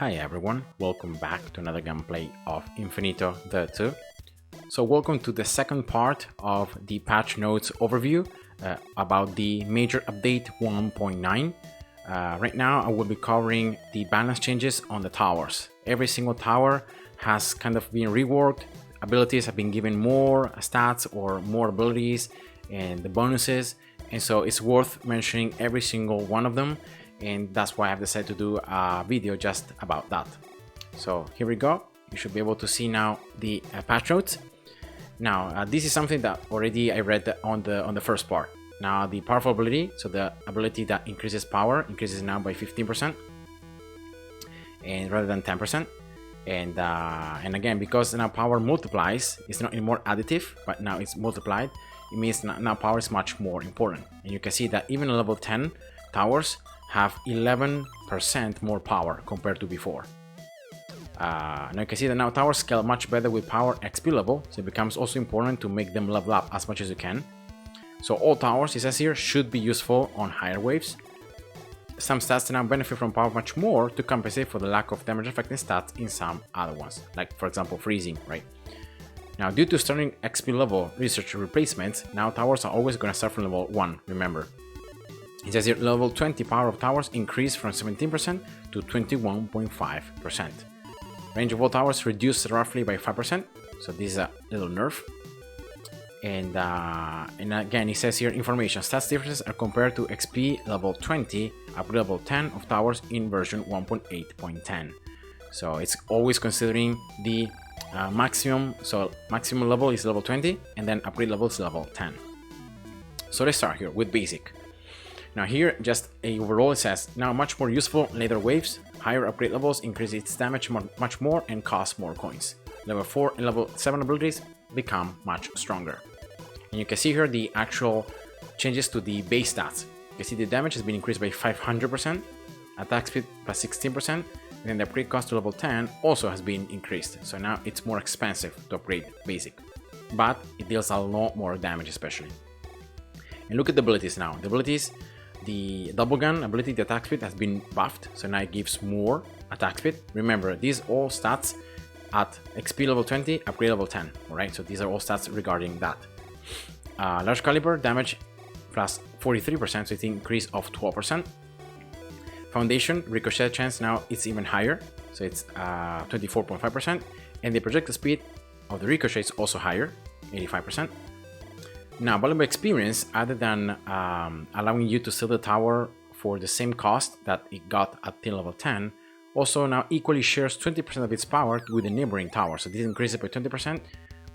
Hi everyone, welcome back to another gameplay of Infinitode 2. So welcome to the second part of the patch notes overview about the major update 1.9. Right now I will be covering the balance changes on the towers. Every single tower has kind of been reworked, abilities have been given more stats or more abilities and the bonuses, and so it's worth mentioning every single one of them, and that's why I've decided to do a video just about that. So here we go. You should be able to see now the patch notes. Now this is something that already I read on the first part. Now the powerful ability, so the ability that increases power, increases now by 15%, and rather than 10%. And again, because now power multiplies, it's not anymore additive, but now it's multiplied. It means now power is much more important. And you can see that even level 10 towers have 11% more power compared to before. Now you can see that now towers scale much better with power XP level, so it becomes also important to make them level up as much as you can. So all towers, it says here, should be useful on higher waves. Some stats now benefit from power much more to compensate for the lack of damage affecting stats in some other ones, like for example freezing, right? Now due to starting XP level research replacements, now towers are always going to start from level 1, remember. It says here level 20 power of towers increased from 17% to 21.5%. Range of all towers reduced roughly by 5%, so this is a little nerf. And again, it says here information stats differences are compared to XP level 20 up to level 10 of towers in version 1.8.10. So it's always considering the maximum, so maximum level is level 20 and then upgrade level is level 10. So let's start here with basic. Now here, just a overall, it says now much more useful later waves. Higher upgrade levels increase its damage much more and cost more coins. Level 4 and level 7 abilities become much stronger. And you can see here the actual changes to the base stats. You can see the damage has been increased by 500%, attack speed by 16%, and then the upgrade cost to level 10 also has been increased. So now it's more expensive to upgrade basic, but it deals a lot more damage especially. And look at the abilities now. The abilities, the double gun ability, the attack speed has been buffed, so now it gives more attack speed. Remember, these all stats at XP level 20, upgrade level 10, alright? So these are all stats regarding that. Large caliber damage plus 43%, so it's an increase of 12%. Foundation ricochet chance now it's even higher, so it's 24.5%, and the projectile speed of the ricochet is also higher, 85%. Now, valuable experience, other than allowing you to sell the tower for the same cost that it got at level 10, also now equally shares 20% of its power with the neighboring tower. So this increases by 20%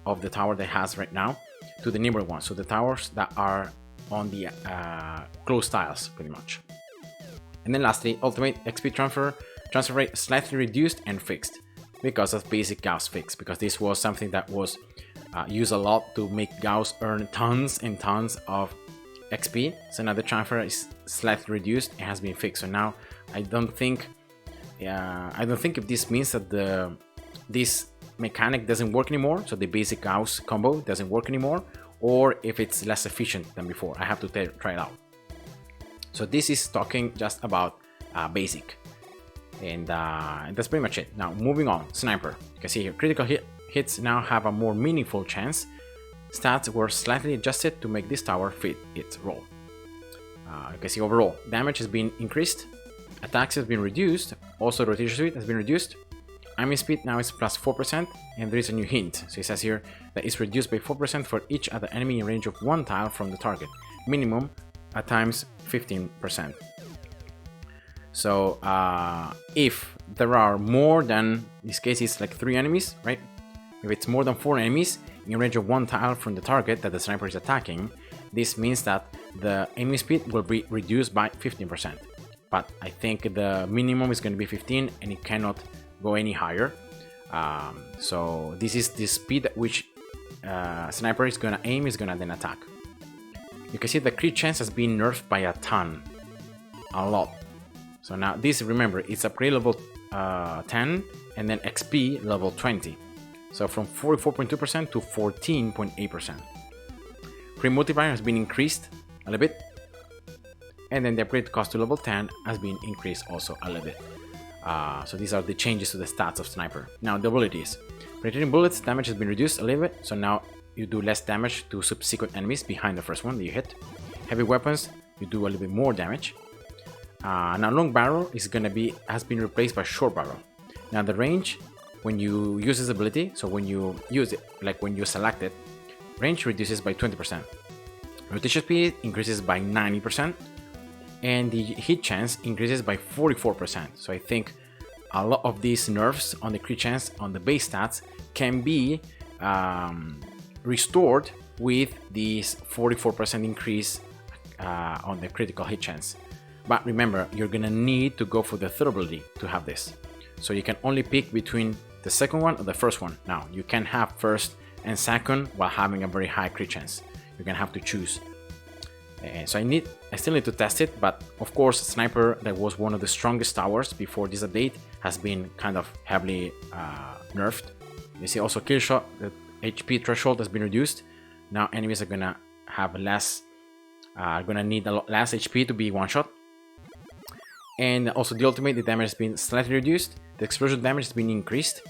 of the tower that it has right now to the neighboring one. So the towers that are on the close tiles, pretty much. And then lastly, ultimate XP transfer rate slightly reduced and fixed because of basic Gauss fix, because this was something that was used a lot to make Gauss earn tons and tons of XP. So now the transfer is slightly reduced and has been fixed. So now I don't think if this means that this mechanic doesn't work anymore, so the basic Gauss combo doesn't work anymore, or if it's less efficient than before. I have to try it out. So this is talking just about basic, and that's pretty much it. Now moving on, sniper. You can see here critical hits now have a more meaningful chance. Stats were slightly adjusted to make this tower fit its role. You can see overall damage has been increased, attacks has been reduced, also rotation speed has been reduced. Aiming speed now is plus 4%, and there is a new hint. So it says here that it's reduced by 4% for each other enemy in range of 1 tile from the target, minimum at times 15%. So if there are more than, in this case it's like 3 enemies, right? If it's more than 4 enemies in range of 1 tile from the target that the sniper is attacking, this means that the aiming speed will be reduced by 15%. But I think the minimum is going to be 15 and it cannot go any higher. So this is the speed at which sniper is going to aim, is going to then attack. You can see the crit chance has been nerfed by a ton, a lot. So now this, remember, it's upgrade level 10 and then XP level 20. So from 44.2% to 14.8%. Crit multiplier has been increased a little bit, and then the upgrade cost to level 10 has been increased also a little bit. So these are the changes to the stats of Sniper. Now the abilities. Penetrating bullets, damage has been reduced a little bit, so now you do less damage to subsequent enemies behind the first one that you hit. Heavy weapons, you do a little bit more damage. Now long barrel has been replaced by short barrel. Now the range, when you use this ability, so when you use it, like when you select it, range reduces by 20%. Rotation speed increases by 90%, and the hit chance increases by 44%. So I think a lot of these nerfs on the crit chance on the base stats can be restored with this 44% increase on the critical hit chance. But remember, you're gonna need to go for the third ability to have this. So you can only pick between the second one or the first one. Now, you can have first and second while having a very high crit chance. You're gonna have to choose. So I still need to test it, but of course Sniper, that was one of the strongest towers before this update, has been kind of heavily nerfed. You see also kill shot, the HP threshold has been reduced. Now enemies are gonna have gonna need a lot less HP to be one shot. And also the ultimate, the damage has been slightly reduced, the explosion damage has been increased,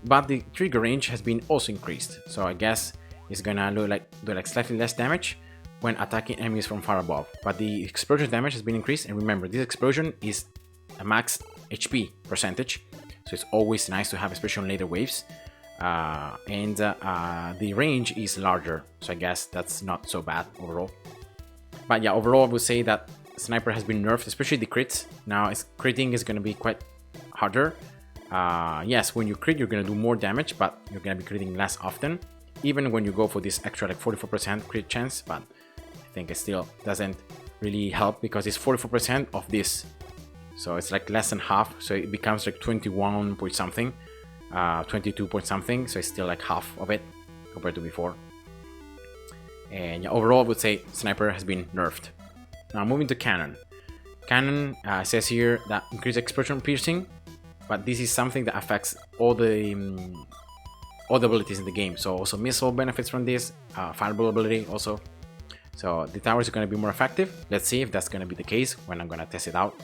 but the trigger range has been also increased. So I guess it's gonna do like slightly less damage when attacking enemies from far above. But the explosion damage has been increased, and remember, this explosion is a max HP percentage, so it's always nice to have, especially on later waves. The range is larger, so I guess that's not so bad overall. But yeah, overall I would say that Sniper has been nerfed, especially the crits. Now critting is going to be quite harder. Yes, when you crit you're going to do more damage, but you're going to be critting less often, even when you go for this extra like 44% crit chance. But I think it still doesn't really help because it's 44% of this, so it's like less than half, so it becomes like 21 point something, 22 point something, so it's still like half of it compared to before. And yeah, overall I would say Sniper has been nerfed. Now moving to Cannon. Cannon says here that increased explosion piercing, but this is something that affects all the abilities in the game. So also missile benefits from this, fireball ability also. So the towers are going to be more effective. Let's see if that's going to be the case when I'm going to test it out.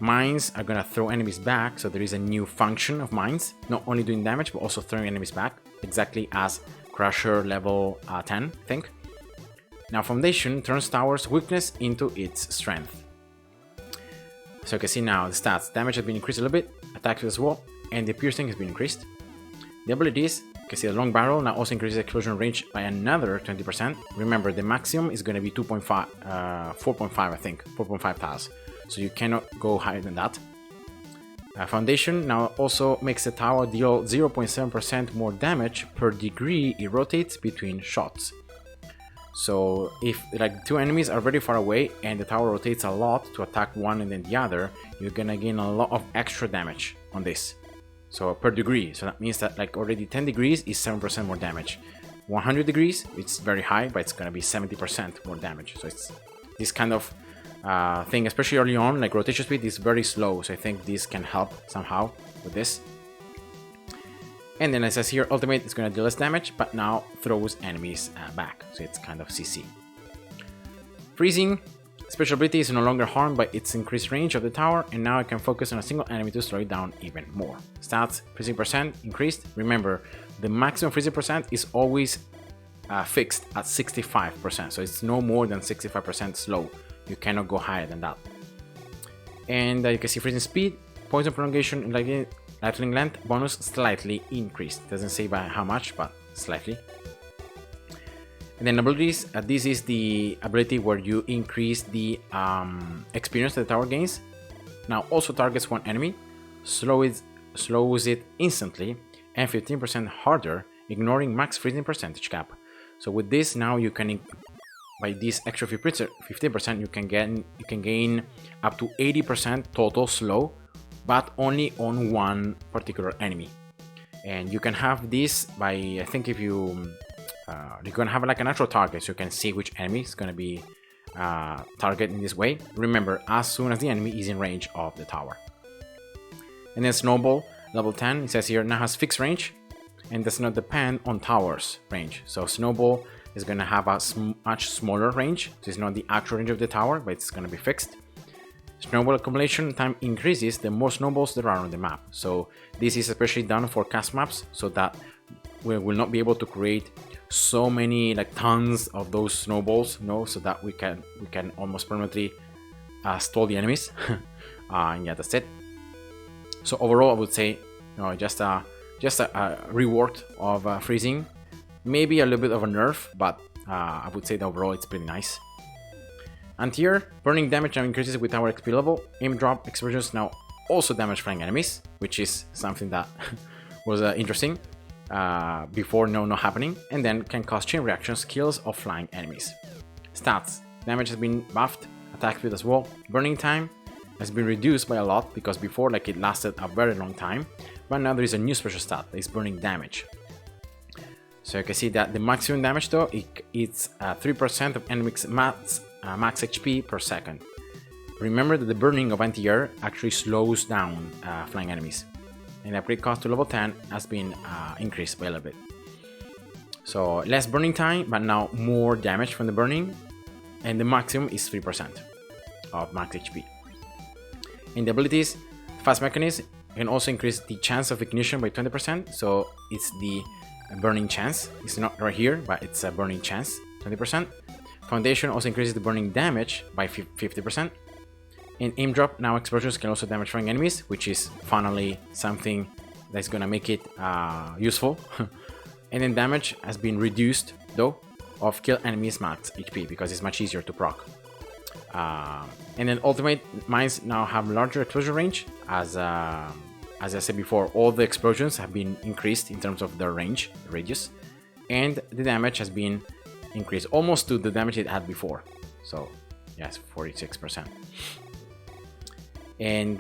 Mines are going to throw enemies back, so there is a new function of mines, not only doing damage but also throwing enemies back, exactly as Crusher level 10, I think. Now Foundation turns towers weakness into its strength. So you can see now the stats, damage has been increased a little bit, attack as well, and the piercing has been increased. The abilities, you can see the long barrel now also increases explosion range by another 20%. Remember, the maximum is going to be 4.5 I think, 4.5 tiles. So you cannot go higher than that. Foundation now also makes the tower deal 0.7% more damage per degree it rotates between shots. So if like two enemies are very far away and the tower rotates a lot to attack one and then the other, you're gonna gain a lot of extra damage on this. So per degree, so that means that like already 10 degrees is 7% more damage. 100 degrees, it's very high, but it's gonna be 70% more damage. So it's this kind of thing, especially early on, like rotation speed is very slow, so I think this can help somehow with this. And then it says here, ultimate is going to deal less damage, but now throws enemies back, so it's kind of CC. Freezing, special ability is no longer harmed by its increased range of the tower, and now it can focus on a single enemy to slow it down even more. Stats, freezing percent increased. Remember, the maximum freezing percent is always fixed at 65%, so it's no more than 65% slow. You cannot go higher than that. And you can see freezing speed, poison prolongation, and lightning length bonus slightly increased. Doesn't say by how much, but slightly. And then abilities, this is the ability where you increase the experience that the tower gains. Now also targets one enemy, slows it instantly, and 15% harder, ignoring max freezing percentage cap. So with this now you can, by this extra 15%, you can gain up to 80% total slow, but only on one particular enemy. And you can have this by, I think if you're gonna have like an actual target, so you can see which enemy is gonna be targeted in this way. Remember, as soon as the enemy is in range of the tower. And then Snowball, level 10, it says here, now has fixed range and does not depend on towers range. So Snowball is gonna have a much smaller range, so it's not the actual range of the tower, but it's gonna be fixed. Snowball accumulation time increases the more snowballs there are on the map. So this is especially done for cast maps, so that we will not be able to create so many, like tons of those snowballs, so that we can almost permanently stall the enemies. And yeah, that's it. So overall, I would say, just a rework of freezing, maybe a little bit of a nerf, but I would say that overall it's pretty nice. Anti-air, burning damage now increases with our XP level. Aim drop explosions now also damage flying enemies, which is something that was interesting before not happening, and then can cause chain reactions, kills of flying enemies. Stats, damage has been buffed, attack speed as well. Burning time has been reduced by a lot, because before like it lasted a very long time, but now there is a new special stat that is burning damage. So you can see that the maximum damage though, it's 3% of enemies max HP per second. Remember that the burning of anti-air actually slows down flying enemies, and the upgrade cost to level 10 has been increased by a little bit. So less burning time, but now more damage from the burning, and the maximum is 3% of max HP. In the abilities, fast mechanism can also increase the chance of ignition by 20%, so it's the burning chance. It's not right here, but it's a burning chance, 20%. Foundation also increases the burning damage by 50%. In aim drop, now explosions can also damage flying enemies, which is finally something that's gonna make it useful. And then damage has been reduced though of kill enemies max HP, because it's much easier to proc. And then ultimate mines now have larger explosion range, as I said before, all the explosions have been increased in terms of their range, radius, and the damage has been increased almost to the damage it had before. So yes, 46%. And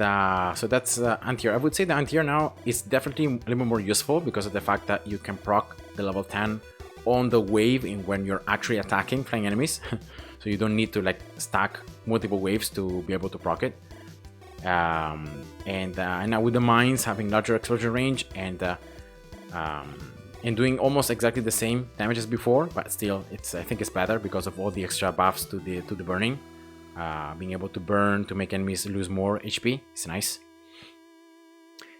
so that's anti-air. I would say the anti-air now is definitely a little bit more useful, because of the fact that you can proc the level 10 on the wave when you're actually attacking flying enemies. So you don't need to like stack multiple waves to be able to proc it. And now with the mines having larger explosion range and doing almost exactly the same damage as before, but still I think it's better because of all the extra buffs to the burning. Being able to burn to make enemies lose more HP is nice.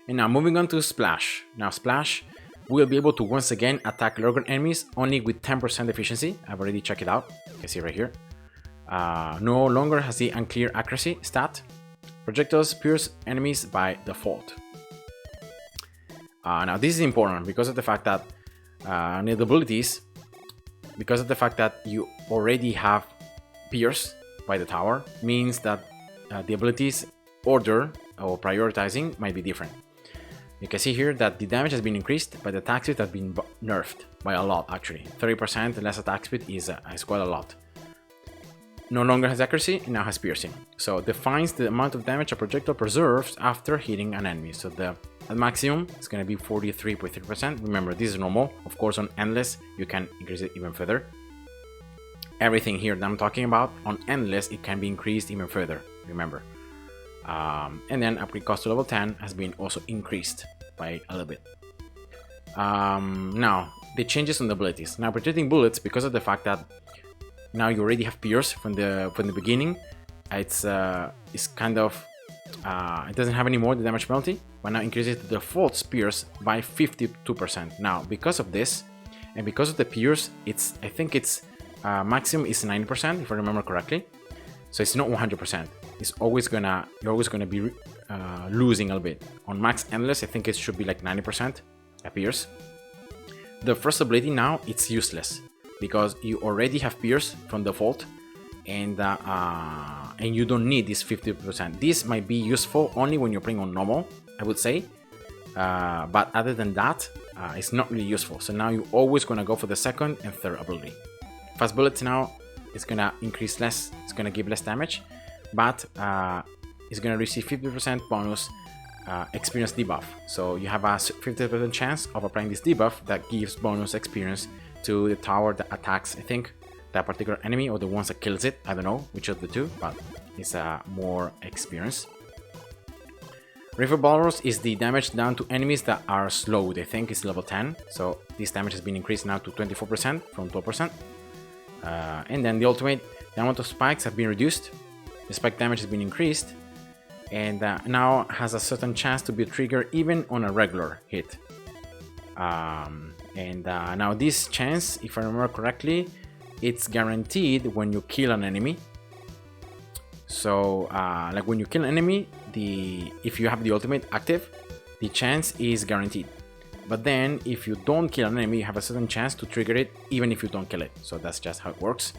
And now moving on to Splash. Now Splash will be able to once again attack larger enemies only with 10% efficiency. I've already checked it out. You can see right here. No longer has the unclear accuracy stat. Projectiles pierce enemies by default. Now this is important because of the fact that the abilities, because of the fact that you already have pierce by the tower, means that the abilities order or prioritizing might be different. You can see here that the damage has been increased, but the attack speed has been nerfed by a lot actually. 30% less attack speed is quite a lot. No longer has accuracy, it now has piercing. So defines the amount of damage a projectile preserves after hitting an enemy. So the maximum is going to be 43.3%. Remember, this is normal. Of course, on Endless, you can increase it even further. Everything here that I'm talking about, on Endless, it can be increased even further, remember. And then upgrade cost to level 10 has been also increased by a little bit. Now, the changes on the abilities. Now, projecting bullets, because of the fact that now you already have pierce from the beginning, it's kind of it doesn't have any more the damage penalty, but now increases the default pierce by 52%. Now because of this and because of the pierce, I think it's maximum is 90% if I remember correctly. So it's not 100%. You're always gonna be losing a little bit. On max endless, I think it should be like 90% pierce. The first ability now it's useless, because you already have pierce from default, and you don't need this 50%. This might be useful only when you're playing on normal, I would say, but other than that, it's not really useful. So now you're always gonna go for the second and third ability. Fast bullets now is gonna increase less, it's gonna give less damage, but it's gonna receive 50% bonus experience debuff. So you have a 50% chance of applying this debuff that gives bonus experience to the tower that attacks, I think, that particular enemy or the ones that kills it. I don't know which of the two, but it's more experience. Refinements is the damage down to enemies that are slowed. I think it's level 10, so this damage has been increased now to 24% from 12%. And then the ultimate, the amount of spikes have been reduced. The spike damage has been increased, and now has a certain chance to be triggered even on a regular hit. Now this chance, if I remember correctly, it's guaranteed when you kill an enemy. So like when you kill an enemy, if you have the ultimate active, the chance is guaranteed. But then if you don't kill an enemy, you have a certain chance to trigger it even if you don't kill it. So that's just how it works.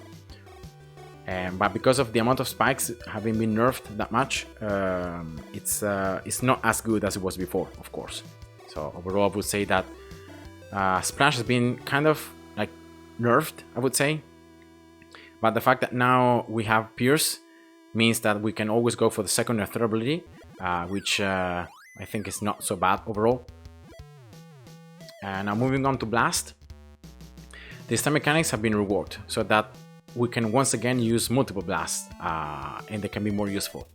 But because of the amount of spikes having been nerfed that much, it's not as good as it was before, of course. So overall, I would say that Splash has been kind of like nerfed, I would say. But the fact that now we have Pierce means that we can always go for the second or third ability, which I think is not so bad overall. Now moving on to Blast. The stun mechanics have been reworked so that we can once again use multiple blasts, and they can be more useful.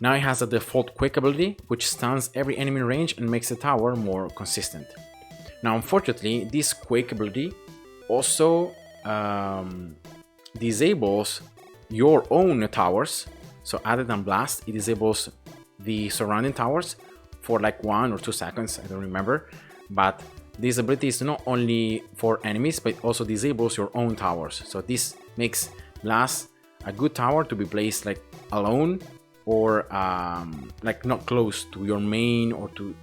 Now it has a default quick ability, which stuns every enemy in range and makes the tower more consistent. Now unfortunately, this quick ability also disables your own towers. So other than Blast, it disables the surrounding towers for like 1 or 2 seconds, I don't remember. But this ability is not only for enemies, but it also disables your own towers. So this makes Blast a good tower to be placed like alone, or like not close to your main or to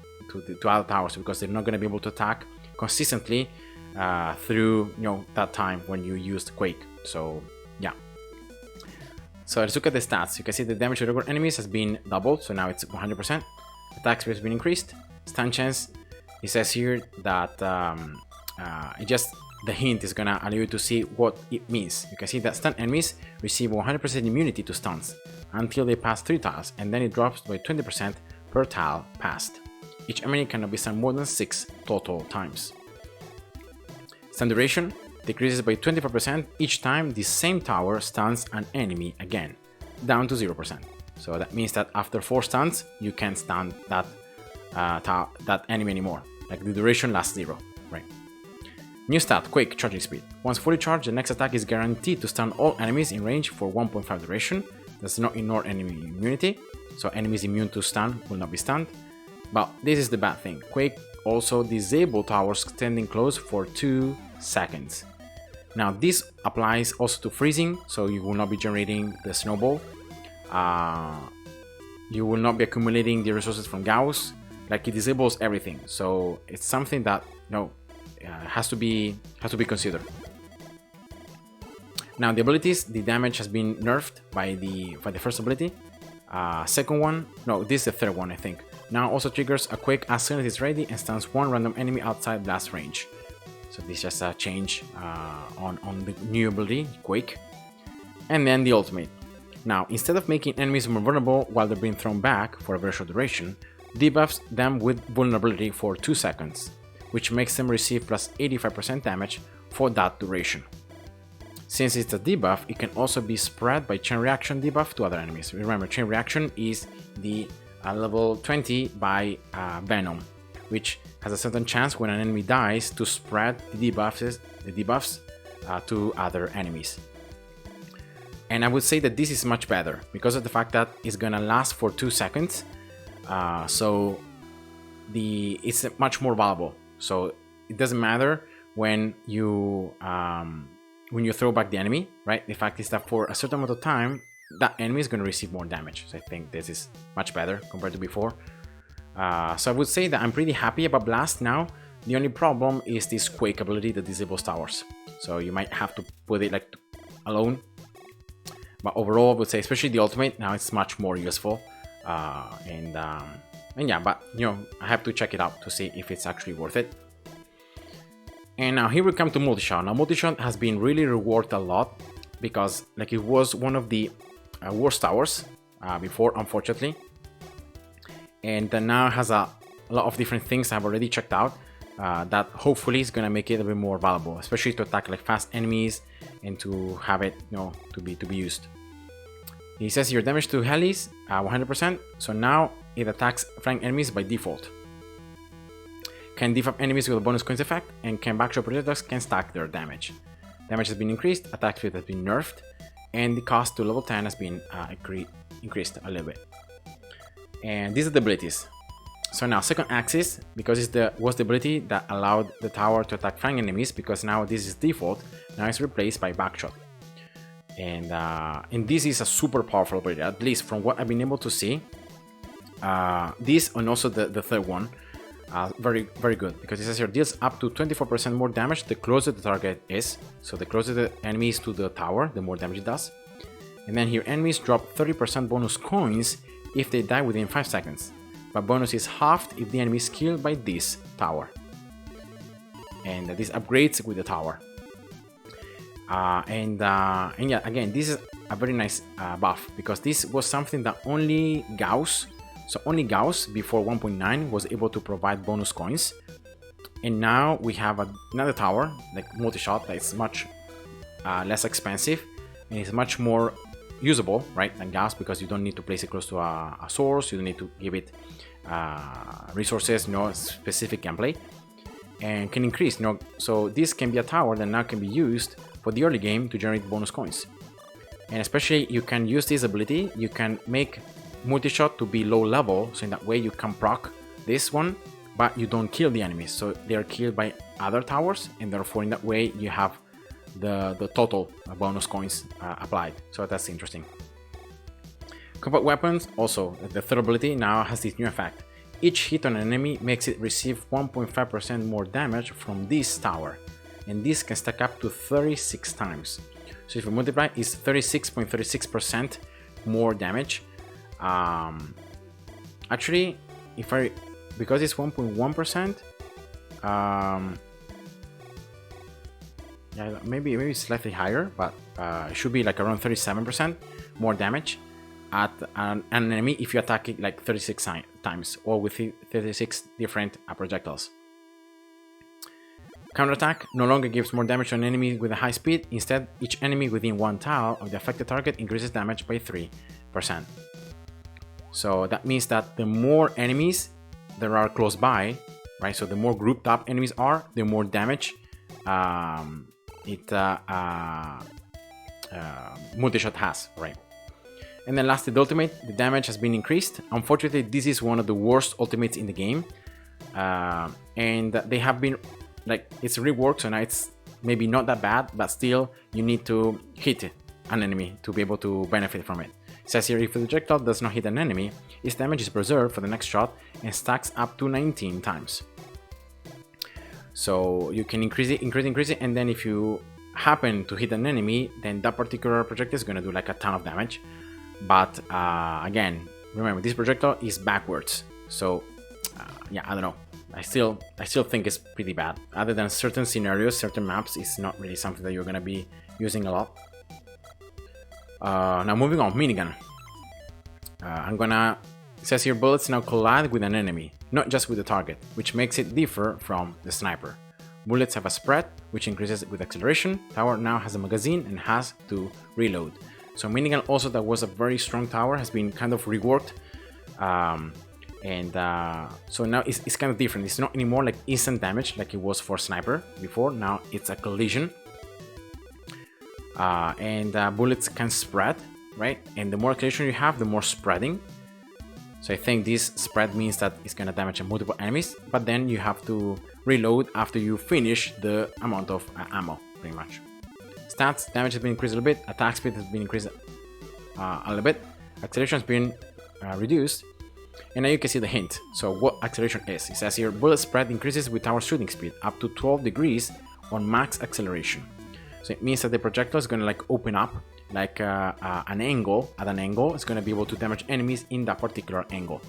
other towers, because they're not going to be able to attack consistently through that time when you used Quake. So yeah. So let's look at the stats. You can see the damage to regular enemies has been doubled, so now it's 100%. Attack speed has been increased. Stun chance, it says here that the hint is gonna allow you to see what it means. You can see that stun enemies receive 100% immunity to stuns until they pass 3 tiles, and then it drops by 20% per tile passed. Each enemy cannot be stunned more than 6 total times. Stun duration decreases by 24% each time the same tower stuns an enemy again, down to 0%. So that means that after 4 stuns, you can't stun that enemy anymore. Like the duration lasts 0, right? New stat, Quake charging speed. Once fully charged, the next attack is guaranteed to stun all enemies in range for 1.5 duration. Does not ignore enemy immunity, so enemies immune to stun will not be stunned. But this is the bad thing. Quake also disables towers standing close for 2 seconds. Now this applies also to freezing, so you will not be generating the snowball. You will not be accumulating the resources from Gauss. Like, it disables everything, so it's something that has to be considered. Now the abilities, the damage has been nerfed by the first ability. Second one, no, this is the third one, I think. Now also triggers a Quake as soon as it's ready and stuns 1 random enemy outside blast range. So this is just a change on the new ability, Quake. And then the ultimate. Now, instead of making enemies more vulnerable while they're being thrown back for a very short duration, debuffs them with vulnerability for 2 seconds, which makes them receive plus 85% damage for that duration. Since it's a debuff, it can also be spread by chain reaction debuff to other enemies. Remember, chain reaction is the level 20 by Venom, which has a certain chance when an enemy dies to spread the debuffs to other enemies. And I would say that this is much better because of the fact that it's gonna last for 2 seconds. So it's much more valuable. So it doesn't matter when you throw back the enemy, right? The fact is that for a certain amount of time, that enemy is going to receive more damage. So I think this is much better compared to before. So I would say that I'm pretty happy about Blast now. The only problem is this Quake ability that disables towers. So you might have to put it like alone. But overall, I would say, especially the ultimate, now it's much more useful. And yeah, but I have to check it out to see if it's actually worth it. And now here we come to Multishot. Now Multishot has been really reworked a lot because like it was one of the worst towers before, unfortunately. And now has a lot of different things I've already checked out that hopefully is gonna make it a bit more valuable, especially to attack like fast enemies and to have it to be used. He says your damage to helis 100%, so now it attacks flying enemies by default. Can debuff enemies with a bonus coins effect, and can backshot projectiles can stack their damage. Damage has been increased, attack speed has been nerfed, and the cost to level 10 has been increased a little bit. And these are the abilities. So now second axis, because was the ability that allowed the tower to attack flying enemies, because now this is default, now it's replaced by backshot. And this is a super powerful ability, at least from what I've been able to see. This and also the third one, very good, because it says here deals up to 24% more damage the closer the target is. So the closer the enemy is to the tower, the more damage it does. And then here enemies drop 30% bonus coins if they die within 5 seconds. But bonus is halved if the enemy is killed by this tower. And this upgrades with the tower. And yeah, again, this is a very nice buff, because this was something that only Gauss, so only Gauss before 1.9 was able to provide bonus coins. And now we have another tower, like Multishot, that is much less expensive and is much more usable, right, than Gauss, because you don't need to place it close to a source, you don't need to give it resources, no specific gameplay, and can increase, so this can be a tower that now can be used for the early game to generate bonus coins. And especially you can use this ability, you can make Multishot to be low level, so in that way you can proc this one, but you don't kill the enemies, so they are killed by other towers, and therefore in that way you have the total bonus coins applied. So that's interesting. Combat weapons, also the third ability now has this new effect. Each hit on an enemy makes it receive 1.5% more damage from this tower, and this can stack up to 36 times. So if you multiply, it's 36.36% more damage. Actually, because it's 1.1%, yeah, maybe slightly higher, but it should be like around 37% more damage at an enemy if you attack it like 36 times or with 36 different projectiles. Counterattack no longer gives more damage to an enemy with a high speed. Instead, each enemy within one tile of the affected target increases damage by 3%. So that means that the more enemies there are close by, right? So the more grouped up enemies are, the more damage Multishot has, right? And then lastly, the ultimate, the damage has been increased. Unfortunately, this is one of the worst ultimates in the game, and they have been like, it's reworked, so now it's maybe not that bad, but still you need to hit an enemy to be able to benefit from it. It says here, if the projectile does not hit an enemy, its damage is preserved for the next shot and stacks up to 19 times. So you can increase it, and then if you happen to hit an enemy, then that particular projectile is gonna do like a ton of damage. But again, remember, this projectile is backwards, so yeah, I don't know. I still think it's pretty bad. Other than certain scenarios, certain maps, it's not really something that you're gonna be using a lot. Now moving on, Minigun. It says here, bullets now collide with an enemy, not just with the target, which makes it differ from the sniper. Bullets have a spread, which increases with acceleration. Tower now has a magazine and has to reload. So Minigun, also that was a very strong tower, has been kind of reworked. So now it's kind of different. It's not anymore like instant damage like it was for sniper before. Now it's a collision. Bullets can spread, right? And the more acceleration you have, the more spreading. So I think this spread means that it's gonna damage multiple enemies, but then you have to reload after you finish the amount of ammo, pretty much. Stats, damage has been increased a little bit, attack speed has been increased a little bit, acceleration has been reduced, and now you can see the hint. So what acceleration is, it says here, bullet spread increases with tower shooting speed up to 12 degrees on max acceleration. So it means that the projectile is gonna like open up like an angle. At an angle, it's gonna be able to damage enemies in that particular angle.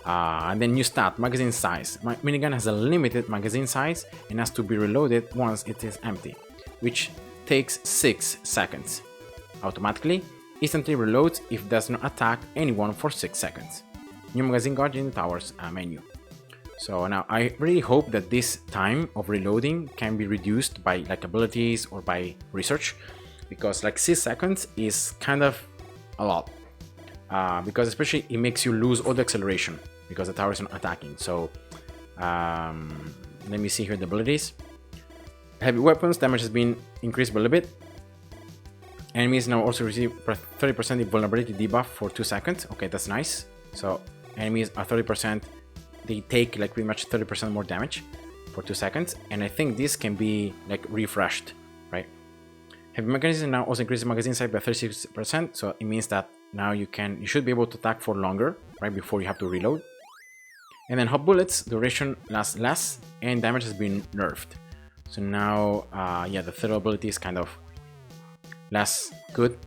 And then new stat, magazine size. Minigun has a limited magazine size and has to be reloaded once it is empty, which takes 6 seconds. Automatically, instantly reloads if it does not attack anyone for 6 seconds. New magazine guard in the tower's menu. So now I really hope that this time of reloading can be reduced by like abilities or by research, because like 6 seconds is kind of a lot, because especially it makes you lose all the acceleration because the tower is not attacking. So let me see here the abilities. Heavy weapons damage has been increased by a little bit, Enemies now also receive 30% invulnerability debuff for 2 seconds. Okay, that's nice. So enemies are 30%, they take like pretty much 30% more damage for 2 seconds. And I think this can be like refreshed, right? Heavy mechanism now also increases magazine size by 36%. So it means that now you should be able to attack for longer, right, before you have to reload. And then hot bullets, duration lasts less, and damage has been nerfed. So now, yeah, the third ability is kind of less good.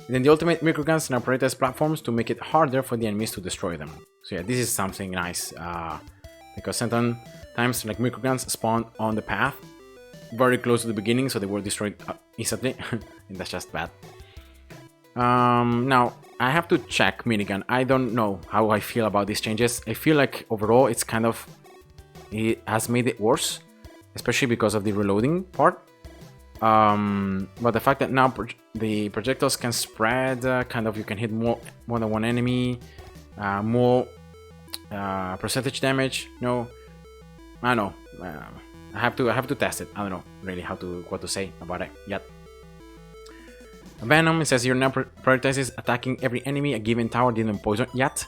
And then the ultimate microguns now prioritize platforms to make it harder for the enemies to destroy them. So yeah, this is something nice, because sometimes like microguns spawn on the path very close to the beginning, so they were destroyed instantly, and that's just bad. Now I have to check Minigun. I don't know how I feel about these changes. I feel like overall it has made it worse, especially because of the reloading part. But the fact that now the projectiles can spread, kind of you can hit more than one enemy, more percentage damage. No, I don't know. I have to test it. I don't know really what to say about it yet. Venom, it says here now prioritizes attacking every enemy a given tower didn't poison yet.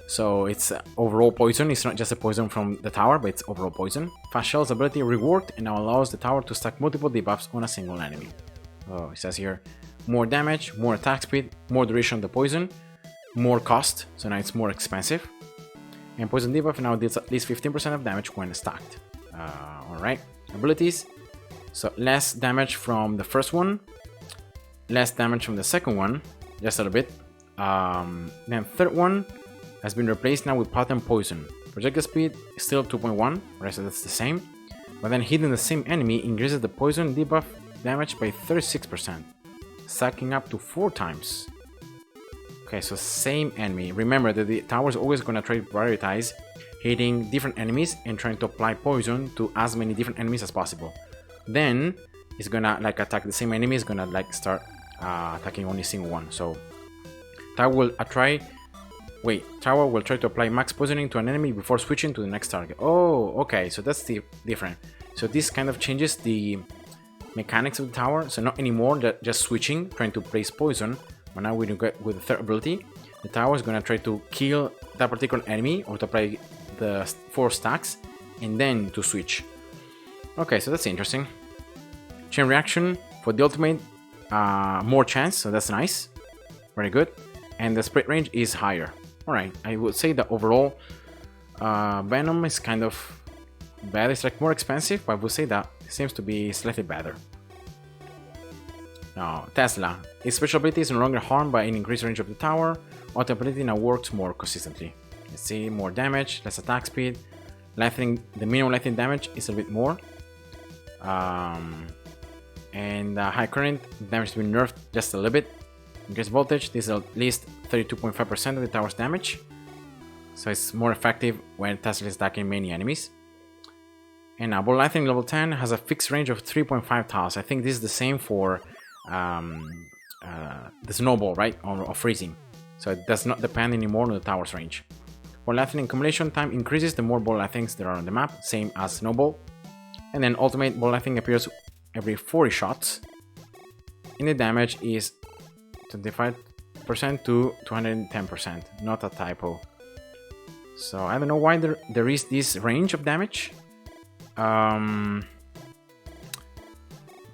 So it's overall poison. It's not just a poison from the tower, but it's overall poison. Fast Shell's ability reworked and now allows the tower to stack multiple debuffs on a single enemy. Oh, it says here more damage, more attack speed, more duration of the poison, more cost, so now it's more expensive. And poison debuff now deals at least 15% of damage when stacked. Alright, abilities. So less damage from the first one, less damage from the second one, just a little bit. Then third one has been replaced now with pattern poison. Projectile speed is still 2.1, right, so that's the same. But then hitting the same enemy increases the poison debuff damage by 36%, stacking up to 4 times. Okay, so same enemy. Remember that the tower is always going to try to prioritize hitting different enemies and trying to apply poison to as many different enemies as possible. Then it's gonna like attack the same enemy, it's gonna like start attacking only single one. So tower will try to apply max poisoning to an enemy before switching to the next target. Oh, okay, so that's different. So this kind of changes the mechanics of the tower. So not anymore that just switching, trying to place poison, but now when you get with the third ability, the tower is gonna try to kill that particular enemy or to apply the 4 stacks and then to switch. Okay, so that's interesting. Chain reaction for the ultimate, more chance, so that's nice, very good. And the spread range is higher. Alright, I would say that overall Venom is kind of bad. It's like more expensive, but I would say that it seems to be slightly better. Now, Tesla. Its special ability is no longer harmed by an increased range of the tower. Auto ability now works more consistently. Let's see, more damage, less attack speed. Lightning, the minimum lightning damage is a bit more. And high current, damage has been nerfed just a little bit. Increased voltage, this is at least 32.5% of the tower's damage. So it's more effective when Tesla is attacking many enemies. And now, Ball Lightning level 10 has a fixed range of 3.5 tiles. I think this is the same for the Snowball, right? Or freezing. So it does not depend anymore on the tower's range. Ball Lightning accumulation time increases the more Ball Lightnings there are on the map, same as Snowball. And then Ultimate Ball Lightning appears every 40 shots. And the damage is 25% to 210%, not a typo. So I don't know why there is this range of damage.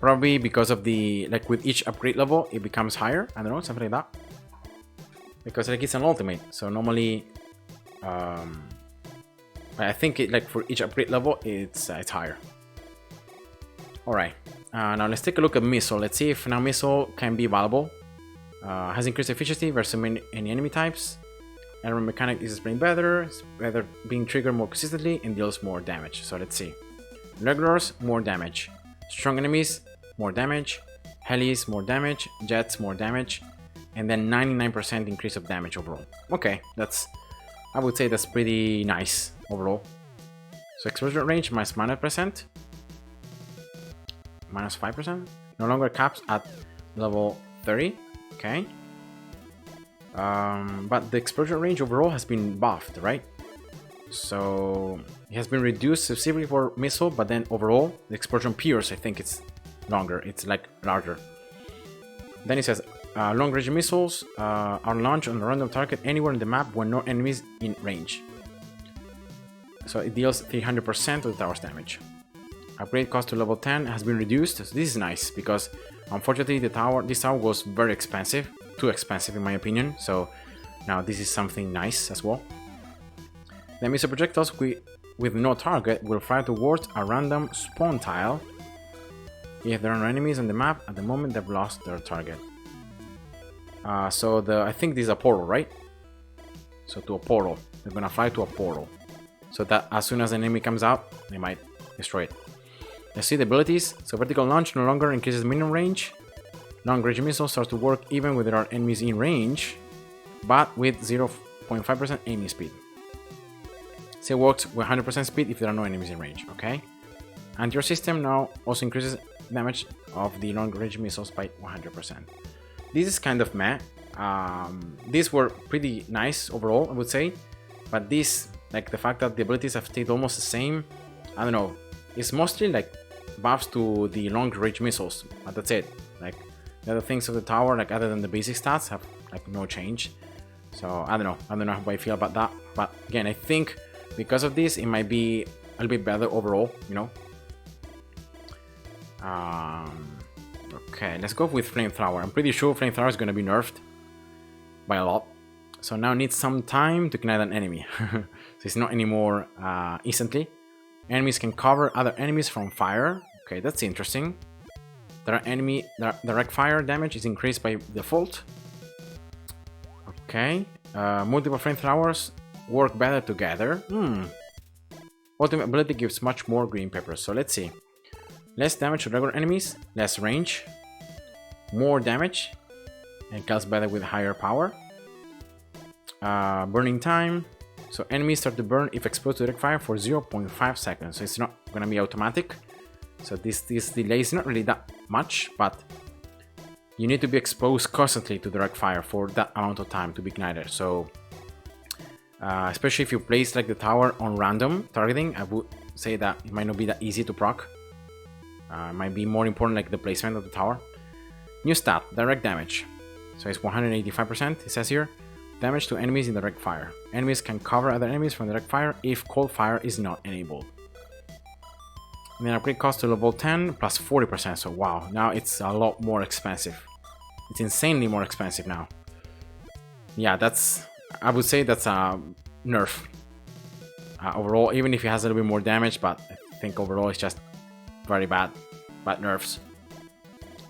Probably because of the, like with each upgrade level it becomes higher. I don't know, something like that. Because like it's an ultimate, so normally I think it, like for each upgrade level it's higher. Alright, now let's take a look at Missile. Let's see if now Missile can be valuable. Has increased efficiency versus any enemy types. Element mechanic is playing better. It's better being triggered more consistently and deals more damage. So let's see. Regulars, more damage. Strong enemies, more damage. Helis, more damage. Jets, more damage. And then 99% increase of damage overall. Okay, I would say that's pretty nice overall. So explosion range minus -%. Minus 5%. No longer caps at level 30. Okay. But the explosion range overall has been buffed, right? So it has been reduced specifically for missile, but then overall the explosion pierce, I think it's longer, it's like larger. Then it says long range missiles are launched on a random target anywhere in the map when no enemies in range. So it deals 300% of the tower's damage. Upgrade cost to level 10 has been reduced, so this is nice because unfortunately this tower was very expensive, too expensive in my opinion, so now this is something nice as well. The missile projectiles with no target will fly towards a random spawn tile. If there are no enemies on the map at the moment, they've lost their target. So I think this is a portal, right? So to a portal, they're gonna fly to a portal, so that as soon as an enemy comes out, they might destroy it. Let's see the abilities. So vertical launch no longer increases minimum range. Long range missiles start to work even when there are enemies in range, but with 0.5% aiming speed. So it works with 100% speed if there are no enemies in range, okay? And your system now also increases damage of the long range missiles by 100%. This is kind of meh. These were pretty nice overall, I would say, but this, like the fact that the abilities have stayed almost the same, I don't know. It's mostly like buffs to the long range missiles, but that's it. Like the other things of the tower, like other than the basic stats, have like no change. So I don't know how I feel about that. But again, I think because of this, it might be a little bit better overall, you know. Okay, let's go with Flamethrower. I'm pretty sure Flamethrower is going to be nerfed by a lot. So now it needs some time to ignite an enemy. So it's not anymore instantly. Enemies can cover other enemies from fire. Okay, that's interesting. Direct fire damage is increased by default. Okay. Multiple flamethrowers work better together. Ultimate ability gives much more green peppers. So let's see. Less damage to regular enemies, less range, more damage, and kills better with higher power. Burning time. So enemies start to burn if exposed to direct fire for 0.5 seconds. So it's not gonna be automatic. So this delay is not really that much, but you need to be exposed constantly to direct fire for that amount of time to be ignited. So especially if you place like the tower on random targeting, I would say that it might not be that easy to proc. It might be more important like the placement of the tower. New stat, direct damage. So it's 185%, it says here. Damage to enemies in direct fire. Enemies can cover other enemies from direct fire if cold fire is not enabled. And then upgrade cost to level 10 plus 40%. So wow, now it's a lot more expensive. It's insanely more expensive now. Yeah, I would say that's a nerf. Overall, even if it has a little bit more damage, but I think overall it's just very bad nerfs.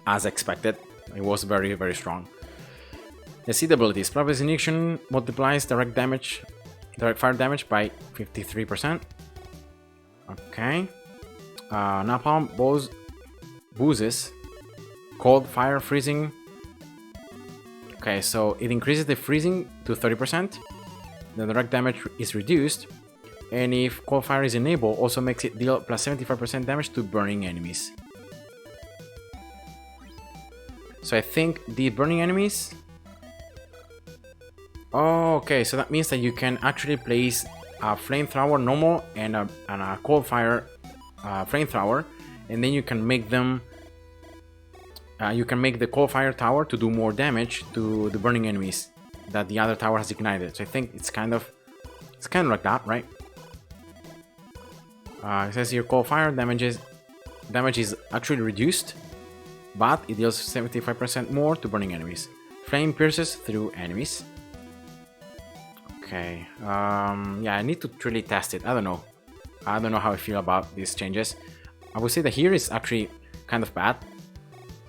As expected, it was very, very strong. Let's see the abilities. Prophecy Ignition multiplies direct fire damage by 53%. Okay. Napalm boosts cold fire freezing. Okay, so it increases the freezing to 30%. The direct damage is reduced. And if cold fire is enabled, also makes it deal plus 75% damage to burning enemies. So I think the burning enemies... Oh, okay, so that means that you can actually place a flamethrower normal and a cold fire flamethrower, and then you can make them. You can make the cold fire tower to do more damage to the burning enemies that the other tower has ignited. So I think it's kind of like that, right? It says here cold fire damage is actually reduced, but it deals 75% more to burning enemies. Flame pierces through enemies. Okay, yeah, I need to truly test it. I don't know how I feel about these changes. I would say that here is actually kind of bad,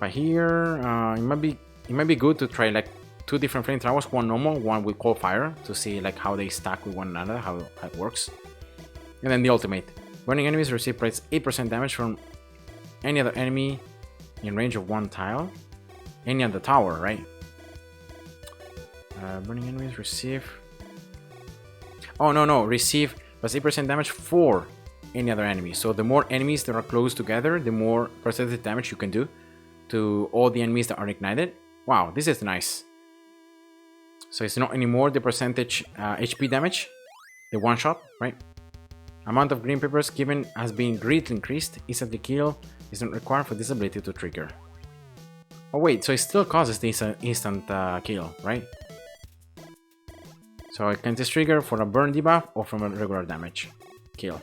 but here it might be good to try like two different flamethrowers, one normal, one with cold fire, to see like how they stack with one another, how it works. And then the ultimate. Burning enemies receive 8% damage from any other enemy in range of one tile. Any other tower, right? Burning enemies receive... Oh, no, receive plus 8% damage for any other enemy. So the more enemies that are close together, the more percentage damage you can do to all the enemies that are ignited. Wow, this is nice. So it's not anymore the percentage HP damage, the one shot, right? Amount of green peppers given has been greatly increased. Instantly kill is not required for this ability to trigger. Oh wait, so it still causes the instant kill, right? So it can just trigger for a burn debuff or from a regular damage kill.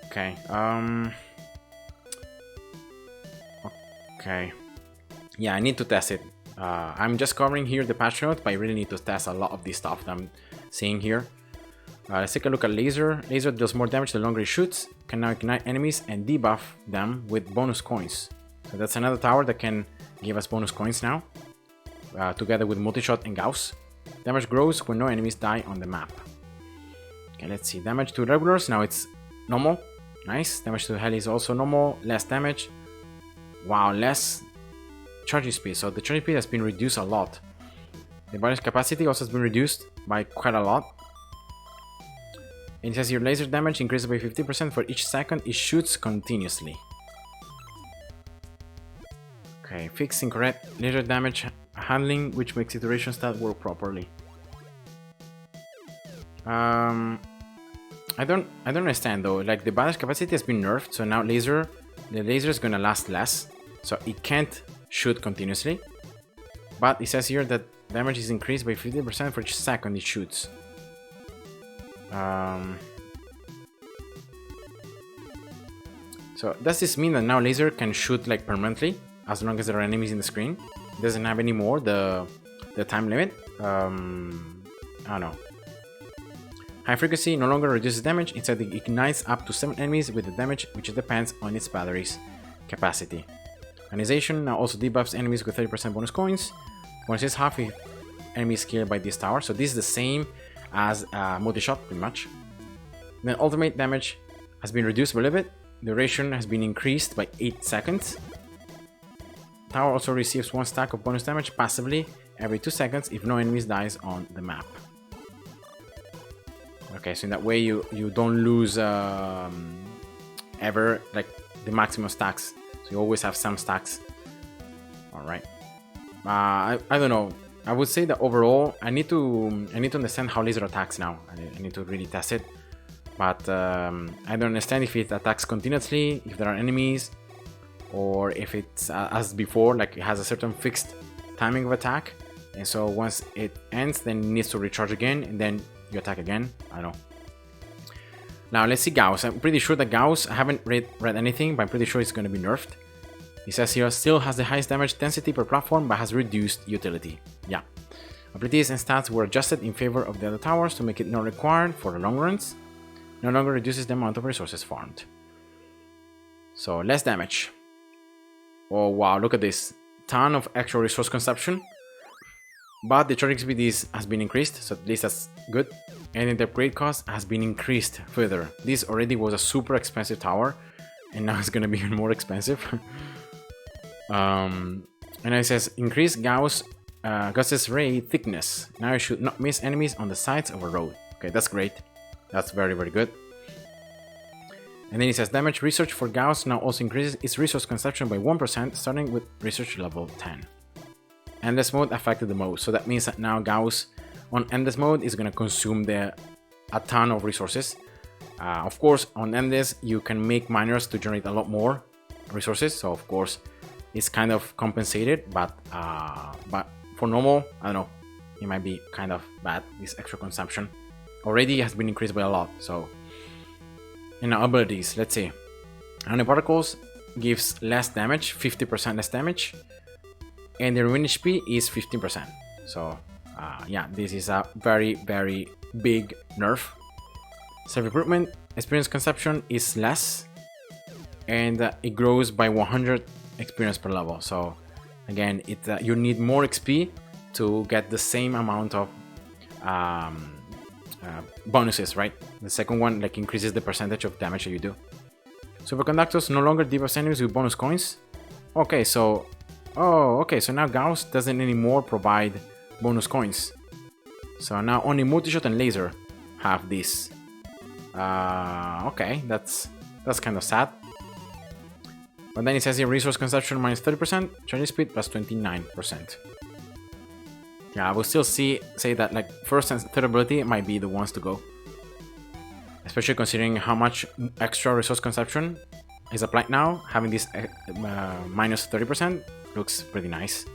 Okay. Okay. Yeah, I need to test it. I'm just covering here the patch note, but I really need to test a lot of this stuff that I'm seeing here. Let's take a look at Laser. Laser deals more damage the longer it shoots, can now ignite enemies and debuff them with bonus coins. So that's another tower that can give us bonus coins now, together with Multishot and Gauss. Damage grows when no enemies die on the map. Okay, let's see. Damage to regulars, now it's normal. Nice. Damage to heli is also normal. Less damage. Wow, less charging speed. So the charging speed has been reduced a lot. The barrage capacity also has been reduced by quite a lot. And it says your laser damage increases by 50% for each second it shoots continuously. Okay, fix incorrect laser damage handling, which makes iteration stat work properly. I don't understand though. Like the barrage capacity has been nerfed, so now the laser is gonna last less, so it can't shoot continuously. But it says here that damage is increased by 50% for each second it shoots. So does this mean that now laser can shoot like permanently as long as there are enemies in the screen? It doesn't have any more the time limit. I don't know. High frequency no longer reduces damage, instead it ignites up to 7 enemies with the damage, which depends on its battery's capacity. Ionization now also debuffs enemies with 30% bonus coins. Bonuses half if enemies killed by this tower, so this is the same as Multishot pretty much. Then ultimate damage has been reduced a little bit. Duration has been increased by 8 seconds. Tower also receives 1 stack of bonus damage passively every 2 seconds if no enemies dies on the map. Okay, so in that way you don't lose ever like the maximum stacks. So you always have some stacks. All right. I don't know. I would say that overall I need to understand how laser attacks now. I need to really test it. But I don't understand if it attacks continuously, if there are enemies, or if it's as before, like it has a certain fixed timing of attack, and so once it ends, then it needs to recharge again, and then you attack again. I don't know. Now let's see Gauss. I'm pretty sure that Gauss, I haven't read anything, but I'm pretty sure it's going to be nerfed. It says here still has the highest damage density per platform, but has reduced utility. Yeah. Abilities and stats were adjusted in favor of the other towers to make it not required for the long runs. No longer reduces the amount of resources farmed. So less damage. Oh wow, look at this. Ton of extra resource consumption. But the charging speed has been increased, so at least that's good. And the upgrade cost has been increased further. This already was a super expensive tower, and now it's gonna be even more expensive. And it says increase Gauss's ray thickness. Now you should not miss enemies on the sides of a road. Okay, that's great. That's very, very good. And then it says damage research for Gauss now also increases its resource consumption by 1%, starting with research level 10. Endless mode affected the most, so that means that now Gauss on endless mode is going to consume a ton of resources. Of course, on endless you can make miners to generate a lot more resources, so of course it's kind of compensated, but for normal, I don't know, it might be kind of bad, this extra consumption. Already has been increased by a lot, so in our abilities, let's see. Nanoparticles gives less damage, 50% less damage, and the remaining HP is 15%. So yeah, this is a very, very big nerf. Self-improvement experience consumption is less, and it grows by 100 experience per level. So again, you need more XP to get the same amount of bonuses, right? The second one like increases the percentage of damage that you do. Superconductors no longer debuffs enemies with bonus coins. Okay, so now Gauss doesn't anymore provide bonus coins. So now only Multishot and Laser have this. Okay, that's kind of sad. But then it says here resource consumption minus 30%, charging speed plus 29%. Yeah, I will still say that like first and third ability might be the ones to go. Especially considering how much extra resource consumption is applied now, having this minus 30% looks pretty nice.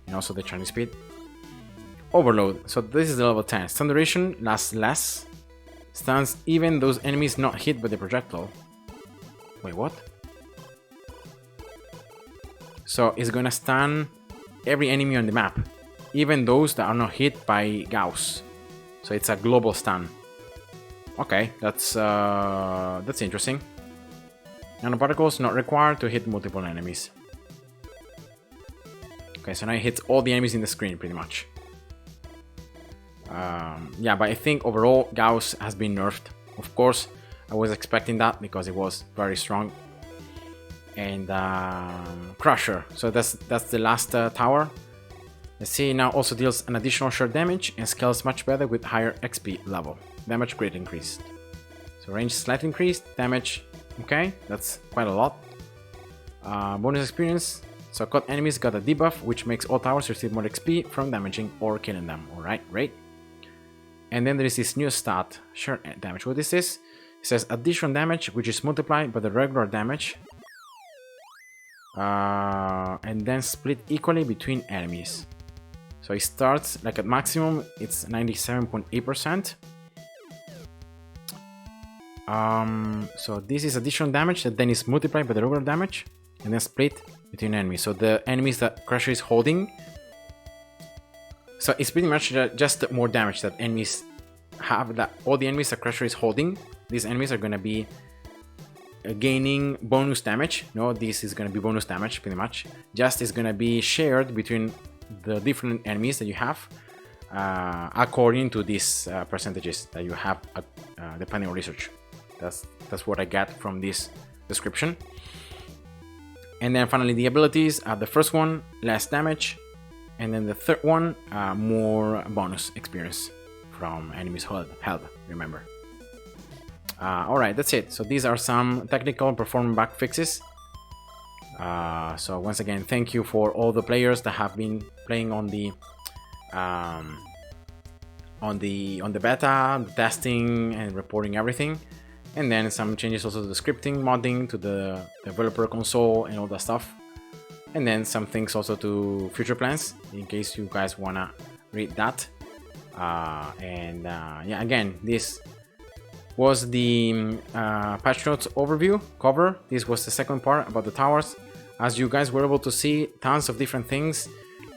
And also the charging speed. Overload. So this is the level 10. Stun duration lasts less. Stuns even those enemies not hit by the projectile. Wait, what? So it's gonna stun every enemy on the map, even those that are not hit by Gauss. So it's a global stun. Okay, that's interesting. Nanoparticles not required to hit multiple enemies. Okay, so now it hits all the enemies in the screen pretty much. Yeah, but I think overall Gauss has been nerfed. Of course, I was expecting that because it was very strong. And Crusher, so that's the last tower. Let's see, now also deals an additional short damage and scales much better with higher XP level. Damage greatly increased. So range slightly increased, damage, okay, that's quite a lot. Bonus experience, so caught enemies got a debuff which makes all towers receive more XP from damaging or killing them. Alright, great. And then there is this new stat, short damage. What is this? It says additional damage which is multiplied by the regular damage. And then split equally between enemies. So it starts like at maximum, it's 97.8%. So this is additional damage that then is multiplied by the regular damage and then split between enemies. So the enemies that Crusher is holding, so it's pretty much just more damage that enemies have. That all the enemies that Crusher is holding, these enemies are gonna be gaining bonus damage. No, this is gonna be bonus damage pretty much. Just is gonna be shared between the different enemies that you have according to these percentages that you have depending on research. That's what I got from this description. And then finally the abilities. The first one, less damage, and then the third one, more bonus experience from enemies' health. Remember. Alright, that's it. So these are some technical performance bug fixes. So once again, thank you for all the players that have been playing on the beta, the testing and reporting everything, and then some changes also to the scripting, modding, to the developer console and all that stuff, and then some things also to future plans in case you guys wanna read that. Yeah, again, this was the patch notes overview cover. This was the second part about the towers. As you guys were able to see, tons of different things,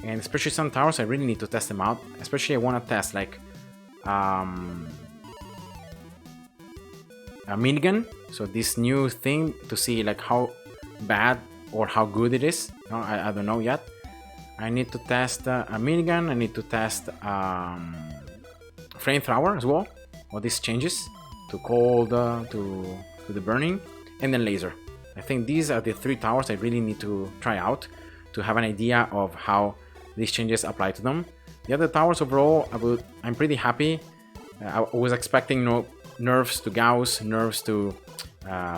and especially some towers I really need to test them out. Especially I want to test like a Minigun, so this new thing, to see like how bad or how good it is. No, I don't know yet. I need to test a Minigun. I need to test Flamethrower as well. All these changes to cold, to the burning, and then laser. I think these are the three towers I really need to try out to have an idea of how these changes apply to them. The other towers overall, I'm pretty happy. I was expecting nerfs to Gauss, nerfs to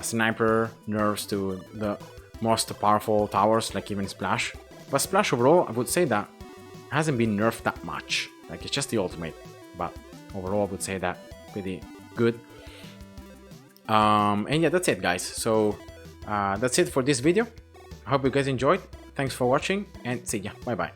Sniper, nerfs to the most powerful towers like even Splash. But Splash overall, I would say that hasn't been nerfed that much. Like it's just the ultimate. But overall, I would say that pretty good. And yeah, that's it, guys. So that's it for this video. I hope you guys enjoyed. Thanks for watching and see ya. Bye bye.